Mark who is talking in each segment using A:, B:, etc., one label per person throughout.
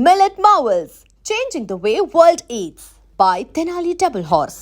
A: Millet Marvels, changing the way world eats by Tenali Double Horse.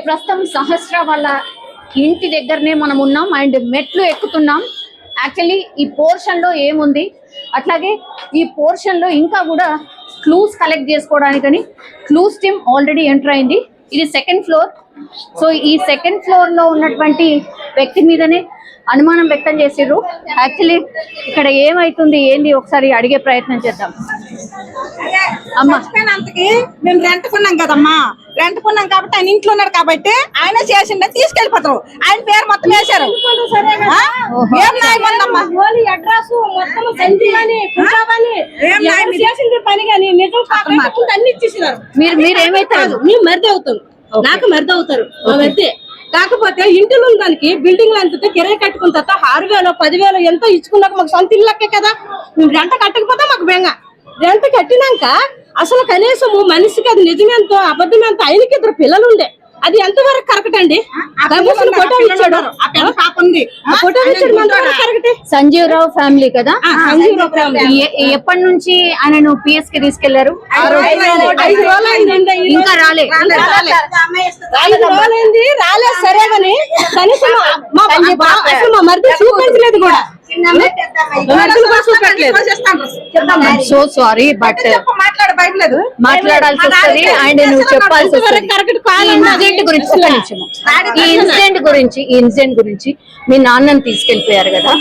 B: ప్రస్తుతం సహస్ర వాళ్ళ ఇంటి దగ్గరనే మనం ఉన్నాం అండ్ మెట్లు ఎక్కుతున్నాం. యాక్చువల్లీ ఈ పోర్షన్ లో ఏముంది, అట్లాగే ఈ పోర్షన్ లో ఇంకా కూడా క్లూస్ కలెక్ట్ చేసుకోవడానికని క్లూస్ టీమ్ ఆల్రెడీ ఎంటర్ అయింది. ఇది సెకండ్ ఫ్లోర్. సో ఈ సెకండ్ ఫ్లోర్ లో ఉన్నటువంటి వ్యక్తి మీదనే అనుమానం వ్యక్తం చేసిర్రు. యాక్చువల్లీ ఇక్కడ ఏమైతుంది ఏంది ఒకసారి అడిగే ప్రయత్నం చేద్దాం. అమ్మా,
C: మేము రెంట్ కొన్నాం కదమ్మా, రెంట్ కొన్నాం కాబట్టి ఆయన ఇంట్లో ఉన్నాడు కాబట్టి ఆయన చేసిండే తీసుకెళ్లిపోతారు. ఆయన పేరు మొత్తం వేశారు.
B: మీరేమైతారు?
C: మేము మరిది అవుతారు, నాకు మరిది అవుతారు మరిది. కాకపోతే ఇంటిలో దానికి బిల్డింగ్ అంతా కిరాయి కట్టుకున్న తర్వాత 6,000 10,000 ఎంతో ఇచ్చుకున్నాక మాకు సొంత ఇల్లు లెక్కే కదా. మేము రెంట కట్టకపోతే మాకు బెంగ. రెంట కట్టినాక అసలు కనీసము మనిషికి అది నిజమేంతో అబద్ధమేంతో ఆయనకి 2 పిల్లలు ఉండే. అది ఎంతవరకు కరెక్ట్ అండి?
B: సంజీవరావు ఫ్యామిలీ కదా. ఎప్పటి నుంచి ఆయనను పిఎస్ కి తీసుకెళ్లారు? ఇంకా రాలేదు
C: సరే కానీ కనీసం మా మరిది చూపించలేదు కూడా.
B: సో సారీ బట్ మాట్లాడాల్సి వస్తుంది అండ్ నువ్వు చెప్పాల్సి వస్తుంది. ఈ ఇన్సిడెంట్ గురించి మీ నాన్నని తీసుకెళ్లిపోయారు కదా,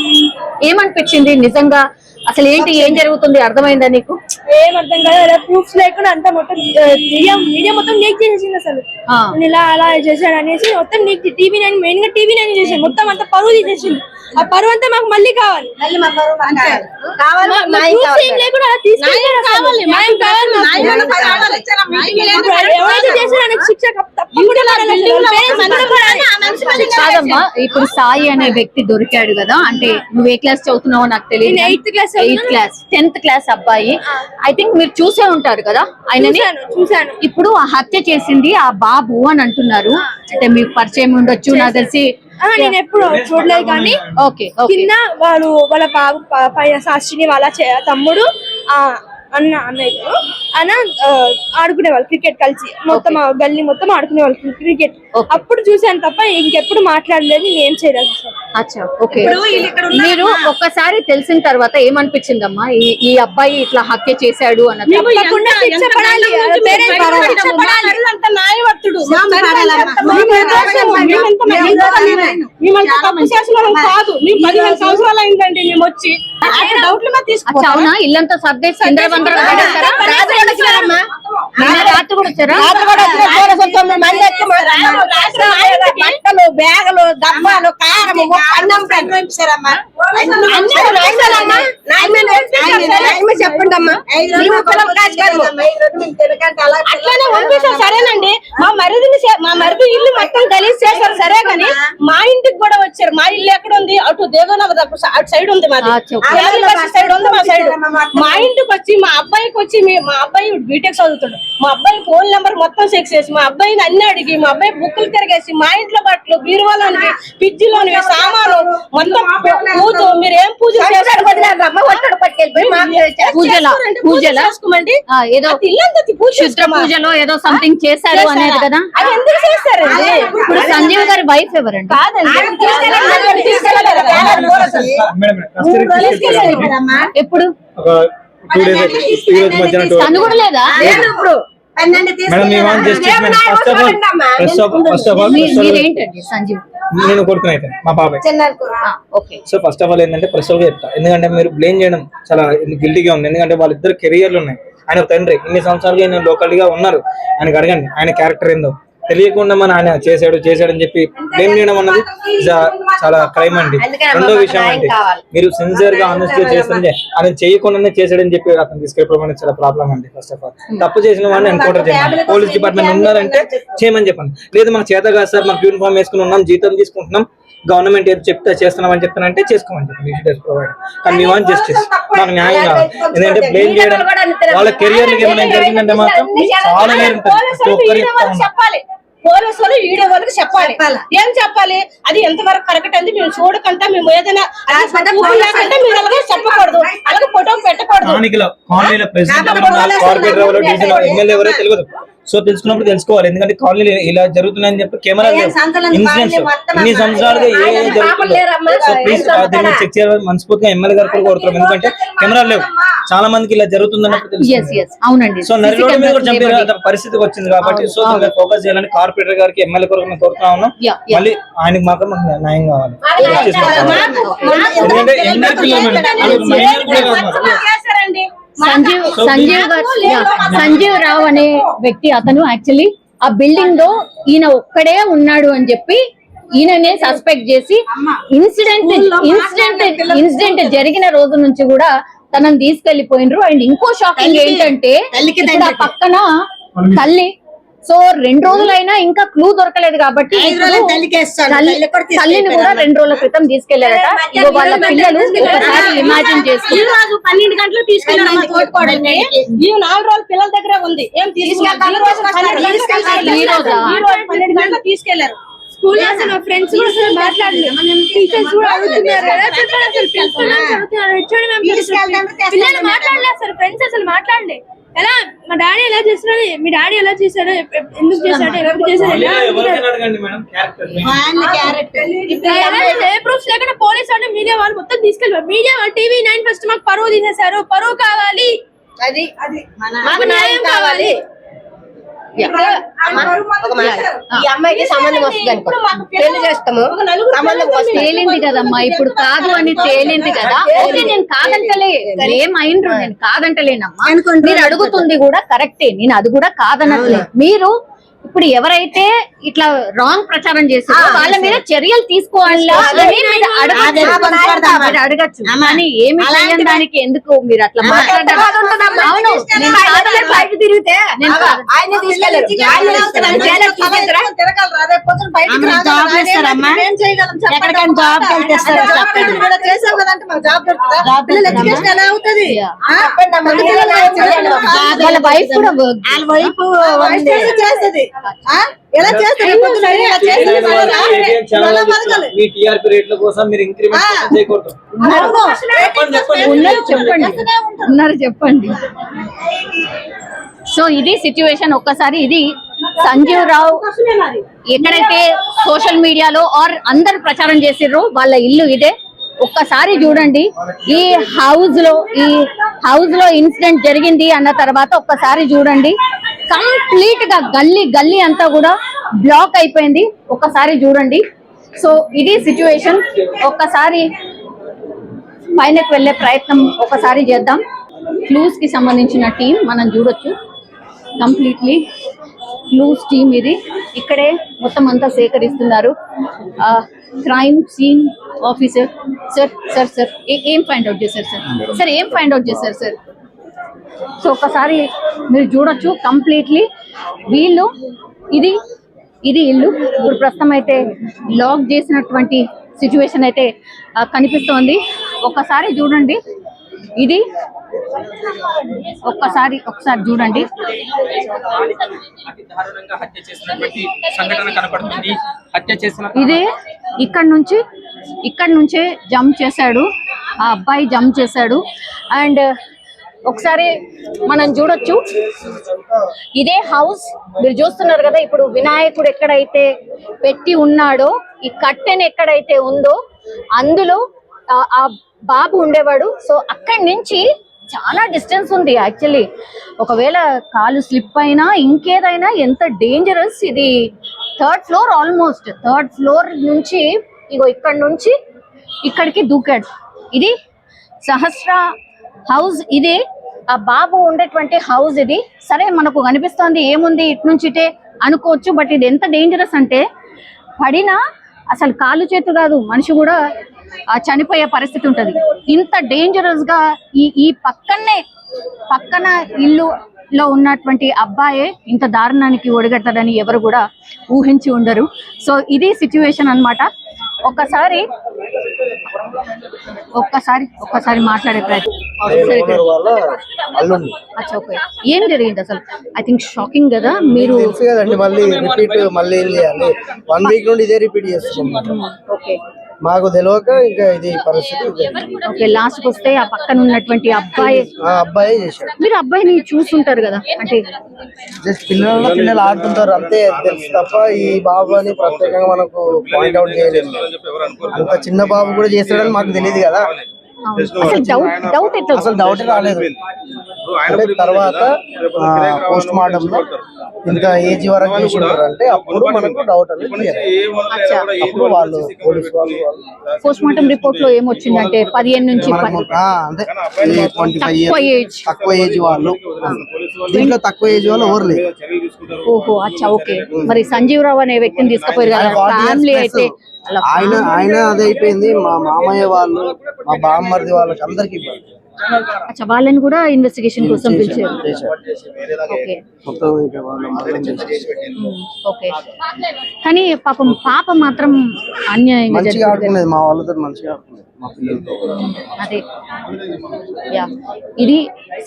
B: ఏమనిపించింది నిజంగా? అసలు ఏంటి, ఏం జరుగుతుంది అర్థమైందా నీకు?
D: ఏం అర్థం కాదు. ప్రూఫ్స్ లేకుండా అంతా మొత్తం మీడియా మొత్తం లీక్ చేసేసింది. అసలు ఇలా అలా చేశాడు అనేసి మొత్తం లీక్. టీవీ9 మెయిన్ గా టీవీ9 చేసాడు. మొత్తం అంతా పరువు తీసేసింది. ఆ పరువు అంతా మాకు మళ్ళీ కావాలి.
B: కాదమ్మా, ఇప్పుడు సాయి అనే వ్యక్తి దొరికాడు కదా, అంటే నువ్వు ఏ క్లాస్ చదువుతున్నావో నాకు తెలియదు.
D: 8th క్లాస్
B: 10th క్లాస్ అబ్బాయి. ఐ థింక్ మీరు చూసే ఉంటారు కదా ఆయనని.
D: చూసాను.
B: ఇప్పుడు ఆ హత్య చేసింది ఆ బాబు అని అంటున్నారు. అంటే మీకు పరిచయం ఉండొచ్చు, నాకు తెలిసి.
D: నేను ఎప్పుడు చూడలేదు కానీ కింద వాళ్ళ బాబు పైన శాస్త్రిని వాళ్ళ తమ్ముడు అన్నయ్య ఆడుకునే వాళ్ళు క్రికెట్ కలిసి మొత్తం గల్లీ మొత్తం ఆడుకునే వాళ్ళు క్రికెట్. అప్పుడు చూసాను తప్ప ఇంకెప్పుడు మాట్లాడలేదు. ఏం చేయలేదు.
B: మీరు ఒక్కసారి తెలిసిన తర్వాత ఏమనిపించిందమ్మా ఈ అబ్బాయి ఇట్లా హత్య చేశాడు అన్నది? అవునా? ఇల్లంతా సర్దేసి రాత్రి కూడా వచ్చారా?
C: బట్టలు బ్యాగులు డబ్బాలు కారము చెప్పండి అమ్మా. అట్లానే పంపిస్తాం. సరేనండి, మా మరిది ఇల్లు మొత్తం గలీజ్ చేశారు. సరే కానీ మా ఇంటికి కూడా వచ్చారు. మా ఇల్లు ఎక్కడ ఉంది? అటు దేవనగర్ అటు సైడ్ ఉంది, మాది సైడ్ ఉంది. మా సైడ్ మా ఇంటికి వచ్చి మా అబ్బాయికి వచ్చి మా అబ్బాయి బీటెక్ చదువుతాడు. మా అబ్బాయి ఫోన్ నెంబర్ మొత్తం చెక్ చేసి మా అబ్బాయిని అన్ని అడిగి మా అబ్బాయి బుక్కులు తిరిగేసి మా ఇంట్లో బట్టలు బీరువాలోనివి ఫ్రిడ్జిలోనివి సామాను మొత్తం పూజ. మీరు ఏం పూజ చేశారు?
B: పూజలో ఏదో సంథింగ్ చేశారు అనేది కదా.
C: అది ఎందుకు చేస్తారు?
B: ఇప్పుడు సంజీవ్ గారి వైఫ్ ఎవరండి? ఎప్పుడు తను కూడా లేదా? మీరేంటండి సంజీవ్?
E: నేను కొడుకుని అయితే మా బాబాయ్. సో ఫస్ట్ ఆఫ్ ఆల్ ఏంటంటే ప్రశ్నగా చెప్తా, ఎందుకంటే మీరు బ్లేమ్ చేయడం చాలా గిల్టీగా ఉంది. ఎందుకంటే వాళ్ళిద్దరు కెరియర్లు ఉన్నాయి. ఆయన తండ్రి ఇన్ని సంవత్సరాలుగా ఆయన లోకల్గా ఉన్నారు. ఆయనకు అడగండి ఆయన క్యారెక్టర్ ఏందో. తెలియకుండా మన ఆయన చేశాడని చెప్పి బ్లేమ్ చేయడం అన్నది చాలా క్రైమ్ అండి. రెండో విషయం అంటే మీరు సిన్సియర్ గా ఆనెస్ట్ గా చేస్తుంటే ఆయన చేయకుండానే చేశాడని చెప్పి అతను తీసుకెళ్ళడం అనేది చాలా ప్రాబ్లం అండి. ఫస్ట్ ఆఫ్ ఆల్ తప్పు చేసిన వాడిని ఎన్కౌంటర్ చేయాలి. పోలీస్ డిపార్ట్మెంట్ ఉన్నారంటే చేయమని చెప్పండి. లేదు మాకు చేత కాదు సార్, మాకు యూనిఫామ్ వేసుకుని ఉన్నాం, జీతం తీసుకుంటున్నాం, గవర్నమెంట్ ఏదో చెప్తే చేస్తున్నామని చెప్తానంటే చేసుకోమని చెప్పండి. ప్రొవైడ్ కానీ మీ వాంట్ జస్టిస్, మాకు న్యాయం కావాలి. ఎందుకంటే బ్లేమ్ చేయడం వాళ్ళ కెరియర్ ఏమైనా జరిగిందంటే మాత్రం చాలా వేరు ఉంటుంది.
C: పోలీసు వాళ్ళు వీడియో వాళ్ళకి చెప్పాలి. ఏం చెప్పాలి? అది ఎంతవరకు కరెక్ట్ అంది మేము చూడకుండా మేము ఏదైనా లేకుంటే మీరు అలాగే చెప్పకూడదు, అలాగే ఫోటో పెట్టకూడదు.
E: సో తెలుసుకున్నప్పుడు తెలుసుకోవాలి, ఎందుకంటే కాలనీ ఇలా జరుగుతున్నాయని చెప్పి కెమెరా ఇన్సిడెంట్స్ ఇన్ని సంవత్సరాలుగా ఏ జరుగుతుందో సో ప్లీజ్ దీన్ని చెక్ చేయాలని మనస్ఫూర్తిగా ఎమ్మెల్యే గారు కూడా కోరుతున్నాం. ఎందుకంటే కెమెరాలు లేవు, చాలా మందికి ఇలా జరుగుతుందన్నప్పుడు తెలుసు. సో నరిలోడి మీద కూడా చంపే పరిస్థితికి వచ్చింది కాబట్టి సో దాన్ని ఫోకస్ చేయాలని కార్పొరేటర్ గారికి ఎమ్మెల్యే కొరకు మేము కోరుతా ఉన్నాం. మళ్ళీ ఆయనకి మాత్రం మాకు న్యాయం కావాలి. ఎందుకంటే ఎందరి
B: సంజీవ్ రావు అనే వ్యక్తి అతను యాక్చువల్లీ ఆ బిల్డింగ్ లో ఈయన ఒక్కడే ఉన్నాడు అని చెప్పి ఈయననే సస్పెక్ట్ చేసి ఇన్సిడెంట్ జరిగిన రోజు నుంచి కూడా తనని తీసుకెళ్లిపోయినరు. అండ్ ఇంకో షాకింగ్ ఏంటంటే ఇక్కడ పక్కన తల్లి, సో 2 రోజులైనా ఇంకా క్లూ దొరకలేదు కాబట్టి తల్లిని కూడా 2 రోజుల క్రితం తీసుకెళ్లారట. ఇగో వాళ్ళ పిల్లలు ఒకసారి ఇమాజిన్ చేసుకుని
C: 12 గంటలకు తీసుకెళ్లారు. 4 రోజులు పిల్లల దగ్గర ఉంది. ఏం తీసుకెళ్లారు? 12 గంటలకు తీసుకెళ్లారు.
D: స్కూల్ అసలు ఫ్రెండ్స్ కూడా అసలు మాట్లాడలేదు, టీచర్స్ కూడా అడుగుతున్నారు కదా, చెప్పండి అసలు ప్రిన్సిపల్ పిల్లలు మాట్లాడలేదు, అసలు ఫ్రెండ్స్ అసలు మాట్లాడలే. ఎలా మా డాడీ ఎలా చేస్తున్నాడు, మీ డాడీ ఎలా చేశాడు, ఎందుకు చేశాడు, ఎప్పుడు చేశాడు, ఏ ప్రూఫ్స్ లేకుండా పోలీస్ అంటే మీడియా వాళ్ళు మొత్తం తీసుకెళ్ళారు. మీడియా టీవీ 9 ఫస్ట్ మాకు పరువు తీసేశారు. పరువు కావాలి, అది మాకు న్యాయం కావాలి.
C: ఈ అమ్మాయికి సంబంధం వస్తుంది అనుకో, పెళ్లి చేస్తాము,
B: తేలింది కదమ్మా, ఇప్పుడు కాదు అని తేలింది కదా. ఓకే, నేను కాదంటలే, ఏమైండ్రు, నేను కాదంటలేనమ్మా. మీరు అడుగుతుంది కూడా కరెక్టే, నేను అది కూడా కాదనట్లే. మీరు ఇప్పుడు ఎవరైతే ఇట్లా రాంగ్ ప్రచారం చేస్తారో వాళ్ళ మీద చర్యలు తీసుకోవాలా అని అడగచ్చు, కానీ ఏమి చేయని దానికి ఎందుకు మీరు అట్లా మాట్లాడారు? అవును,
C: తిరిగితే
B: వాళ్ళ వైఫ్ కూడా
C: చేస్తుంది. ఎలా చేస్తారు?
E: మీ టీఆర్పీ రేట్ల కోసం మీరు ఇంక్రిమెంట్ చేయకూడదు.
B: ఉన్నారు చెప్పండి. సో ఇది సిచ్యువేషన్. ఒక్కసారి ఇది సంజీవ్ రావు ఎక్కడైతే సోషల్ మీడియాలో ఆర్ అందరు ప్రచారం చేసిర్రో వాళ్ళ ఇల్లు ఇదే. ఒక్కసారి చూడండి, ఈ హౌస్ లో ఇన్సిడెంట్ జరిగింది అన్న తర్వాత ఒక్కసారి చూడండి, కంప్లీట్ గా గల్లీ అంతా కూడా బ్లాక్ అయిపోయింది. ఒక్కసారి చూడండి. సో ఇది సిచ్యువేషన్. ఒక్కసారి పైనకు వెళ్లే ప్రయత్నం ఒకసారి చేద్దాం. క్లూస్ కి సంబంధించిన టీం మనం చూడొచ్చు, కంప్లీట్లీ క్లూస్ టీమ్ ఇది. ఇక్కడే మొత్తం అంతా సేకరిస్తున్నారు. క్రైమ్ సీన్ ఆఫీసర్ సార్ ఏం ఫైండ్ అవుట్ చేశారు సార్? ఏం ఫైండ్ అవుట్ చేశారు సార్? సో ఒకసారి మీరు చూడొచ్చు, కంప్లీట్లీ వీళ్ళు ఇది ఇల్లు ఇప్పుడు ప్రస్తుతం అయితే లాక్ చేసినటువంటి సిచ్యువేషన్ అయితే కనిపిస్తోంది. ఒకసారి చూడండి, ఇది ఒకసారి చూడండి. ఇదే ఇక్కడ నుంచే జంప్ చేశాడు ఆ అబ్బాయి, జంప్ చేశాడు. అండ్ ఒకసారి మనం చూడొచ్చు, ఇదే హౌస్ మీరు చూస్తున్నారు కదా. ఇప్పుడు వినాయకుడు ఎక్కడైతే పెట్టి ఉన్నాడో, ఈ కట్టెన్ ఎక్కడైతే ఉందో అందులో ఆ బాబు ఉండేవాడు. సో అక్కడి నుంచి చాలా డిస్టెన్స్ ఉంది యాక్చువల్లీ. ఒకవేళ కాలు స్లిప్ అయినా ఇంకేదైనా ఎంత డేంజరస్. ఇది 3rd floor, almost 3rd floor నుంచి ఇగో ఇక్కడ నుంచి ఇక్కడికి దూకాడు. ఇది సహస్ర హౌస్, ఇది ఆ బాబు ఉండేటువంటి హౌస్ ఇది. సరే మనకు కనిపిస్తోంది ఏముంది ఇటు నుంచి ఇటే అనుకోవచ్చు, బట్ ఇది ఎంత డేంజరస్ అంటే పడినా అసలు కాలు చేతు కాదు, మనిషి కూడా చనిపోయే పరిస్థితి ఉంటది. ఇంత డేంజరస్ గా ఈ పక్కన ఇల్లులో ఉన్నటువంటి అబ్బాయే ఇంత దారుణానికి ఒడిగట్టదని ఎవరు కూడా ఊహించి ఉండరు. సో ఇది సిచ్యువేషన్ అన్నమాట. ఒక్కసారి ఒక్కసారి మాట్లాడే ప్రయత్నం. అచ్చా, ఓకే. ఏం జరిగింది అసలు? ఐ థింక్ షాకింగ్ కదా. మీరు
F: తెలుసు కదండి, మళ్ళీ రిపీట్ మళ్ళీ ఏం చేయాలి, 1 వీక్ నుండి ఇదే రిపీట్ చేస్తున్నాం.
B: ఓకే
F: మాకు తెలియక ఇంకా ఇది పరిస్థితి.
B: ఓకే, లాస్ట్ కి వస్తే ఆ పక్కన ఉన్నటువంటి
F: అబ్బాయి చేశాడు.
B: మీరు అబ్బాయిని చూస్తుంటారు కదా, అంటే
F: జస్ట్ పిల్లలు ఆడుతుంటారు అంతే తెలుసు తప్ప ఈ బాబు అని ప్రత్యేకంగా మనకు పాయింట్అవుట్ చేయలేదు. అంత చిన్న బాబు కూడా చేస్తాడని మాకు తెలియదు కదా.
B: అసలు డౌట్ ఎట్లా?
F: అసలు డౌట్ రాలేదు. అంటే తర్వాత పోస్ట్ మార్టం లో ఇంత ఏజ్ వరకు చేసింటారు అంటే అప్పుడు మనకు డౌట్ అనేది అప్పుడు వాళ్ళు పోలీసు వాళ్ళు
B: పోస్ట్ మార్టం రిపోర్ట్ లో ఏమొచ్చిందంటే 15 నుంచి
F: అంటే 25 తక్కువ ఏజ్ వాళ్ళు. దీంట్లో తక్కువ ఏజ్ వాళ్ళు ఎవరు లేదు.
B: ఓహో, అచ్చా, ఓకే. మరి సంజీవ్ రావు అనే వ్యక్తిని తీసుకుపోయారు కదా, ఫ్యామిలీ అయితే
F: ఆయన అదే అయిపోయింది. మా మామయ్య వాళ్ళు, మా బామ్మర్ది వాళ్ళకి అందరికి ఇబ్బంది.
B: అచ్చా, వాళ్ళని కూడా ఇన్వెస్టిగేషన్ కోసం పిలిచారు. Okay okay. కానీ పాప మాత్రం అన్యాయంగా
F: మంచిగా ఆడుకునేది, మా వాళ్ళతో మంచిగా ఆడుకునేది, మా పిల్లలతో.
B: అదే యా, ఇది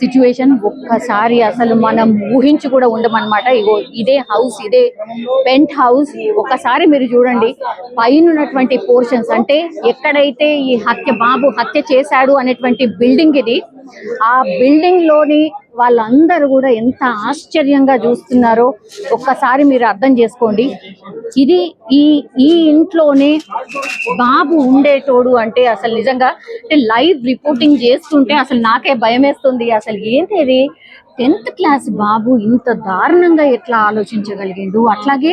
B: సిచ్యువేషన్. ఒక్కసారి అసలు మనం ఊహించి కూడా ఉండమన్నమాట. ఇగో ఇదే హౌస్, ఇదే పెంట్ హౌస్. ఒక్కసారి మీరు చూడండి పైన ఉన్నటువంటి పోర్షన్స్, అంటే ఎక్కడైతే ఈ బాబు హత్య చేశాడు అనేటువంటి బిల్డింగ్ ఇది. ఆ బిల్డింగ్ లోని వాళ్ళందరూ కూడా ఎంత ఆశ్చర్యంగా చూస్తున్నారో ఒక్కసారి మీరు అర్థం చేసుకోండి. ఇది ఈ ఇంట్లోనే బాబు ఉండేటోడు అంటే అసలు నిజంగా లైవ్ రిపోర్టింగ్ చేస్తుంటే అసలు నాకే భయం వేస్తుంది. అసలు ఏంటి ఇది, 10th క్లాస్ బాబు ఇంత దారుణంగా ఎట్లా ఆలోచించగలిగిండు? అట్లాగే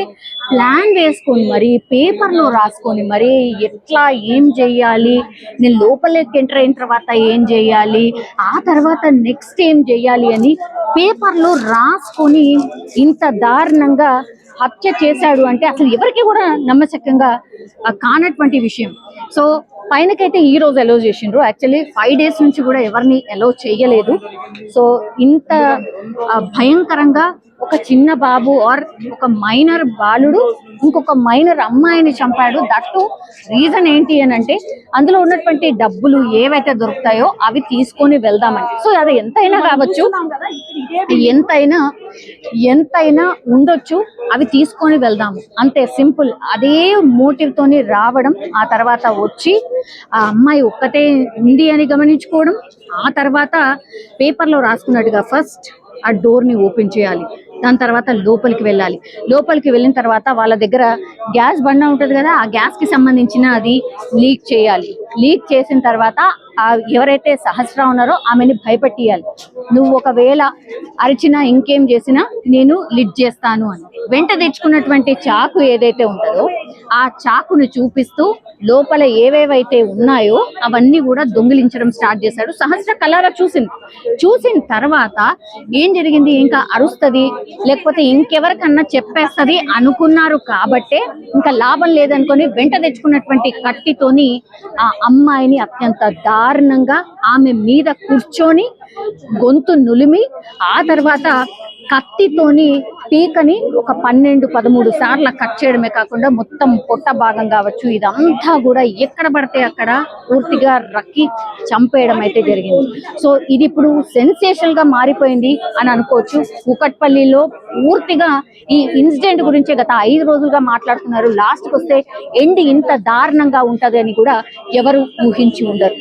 B: ప్లాన్ వేసుకొని మరి పేపర్లో రాసుకొని మరి ఎట్లా ఏం చెయ్యాలి, నేను లోపలికి ఎంటర్ అయిన తర్వాత ఏం చెయ్యాలి, ఆ తర్వాత నెక్స్ట్ ఏం చెయ్యాలి అని పేపర్లో రాసుకొని ఇంత దారుణంగా హత్య చేశాడు అంటే అసలు ఎవరికి కూడా నమ్మశక్యంగా కానటువంటి విషయం. సో పైనకైతే ఈ రోజు అలౌ చేసిండ్రు. యాక్చువల్లీ 5 days నుంచి కూడా ఎవరిని అలౌ చేయలేదు. సో ఇంత భయంకరంగా ఒక చిన్న బాబు ఆర్ ఒక మైనర్ బాలుడు ఇంకొక మైనర్ అమ్మాయిని చంపాడు. దట్టు రీజన్ ఏంటి అని అంటే అందులో ఉన్నటువంటి డబ్బులు ఏవైతే దొరుకుతాయో అవి తీసుకొని వెళ్దామని. సో అది ఎంతైనా కావచ్చు, ఎంతైనా ఉండొచ్చు, అవి తీసుకొని వెళ్దాము అంతే, సింపుల్. అదే మోటివ్ తోని రావడం, ఆ తర్వాత వచ్చి ఆ అమ్మాయి ఒక్కతే ఉంది అని గమనించుకోవడం, ఆ తర్వాత పేపర్లో రాసుకున్నట్టుగా ఫస్ట్ ఆ డోర్ని ఓపెన్ చేయాలి, దాని తర్వాత లోపలికి వెళ్ళాలి. లోపలికి వెళ్ళిన తర్వాత వాళ్ళ దగ్గర గ్యాస్ బండ ఉంటుంది కదా, ఆ గ్యాస్కి సంబంధించిన అది లీక్ చేయాలి. లీక్ చేసిన తర్వాత ఎవరైతే సహస్ర ఉన్నారో ఆమెని భయపెట్టియాలి. నువ్వు ఒకవేళ అరిచినా ఇంకేం చేసినా నేను లిడ్ చేస్తాను అని. వెంట తెచ్చుకున్నటువంటి చాకు ఏదైతే ఉంటుందో ఆ చాకును చూపిస్తూ లోపల ఏవేవైతే ఉన్నాయో అవన్నీ కూడా దొంగిలించడం స్టార్ట్ చేశాడు. సహస్ర కలారా చూసిన తర్వాత ఏం జరిగింది, ఇంకా అరుస్తుంది లేకపోతే ఇంకెవరికన్నా చెప్పేస్తుంది అనుకున్నారు కాబట్టే ఇంకా లాభం లేదనుకొని వెంట తెచ్చుకున్నటువంటి కట్టితోని ఆ అమ్మాయిని అత్యంత దారుణంగా ఆమె మీద కూర్చొని గొంతు నులిమి ఆ తర్వాత కత్తితోని పీకని ఒక 12-13 సార్లు కట్ చేయడమే కాకుండా మొత్తం పొట్ట భాగం కావచ్చు ఇదంతా కూడా ఎక్కడ పడితే అక్కడ పూర్తిగా రక్కి చంపేయడం అయితే జరిగింది. సో ఇది ఇప్పుడు సెన్సేషనల్ గా మారిపోయింది అని అనుకోవచ్చు. కూకట్పల్లిలో పూర్తిగా ఈ ఇన్సిడెంట్ గురించే గత 5 రోజులుగా మాట్లాడుతున్నారు. లాస్ట్కి వస్తే ఎండ్ ఇంత దారుణంగా ఉంటది అని కూడా ఎవరు ఊహించి ఉండరు.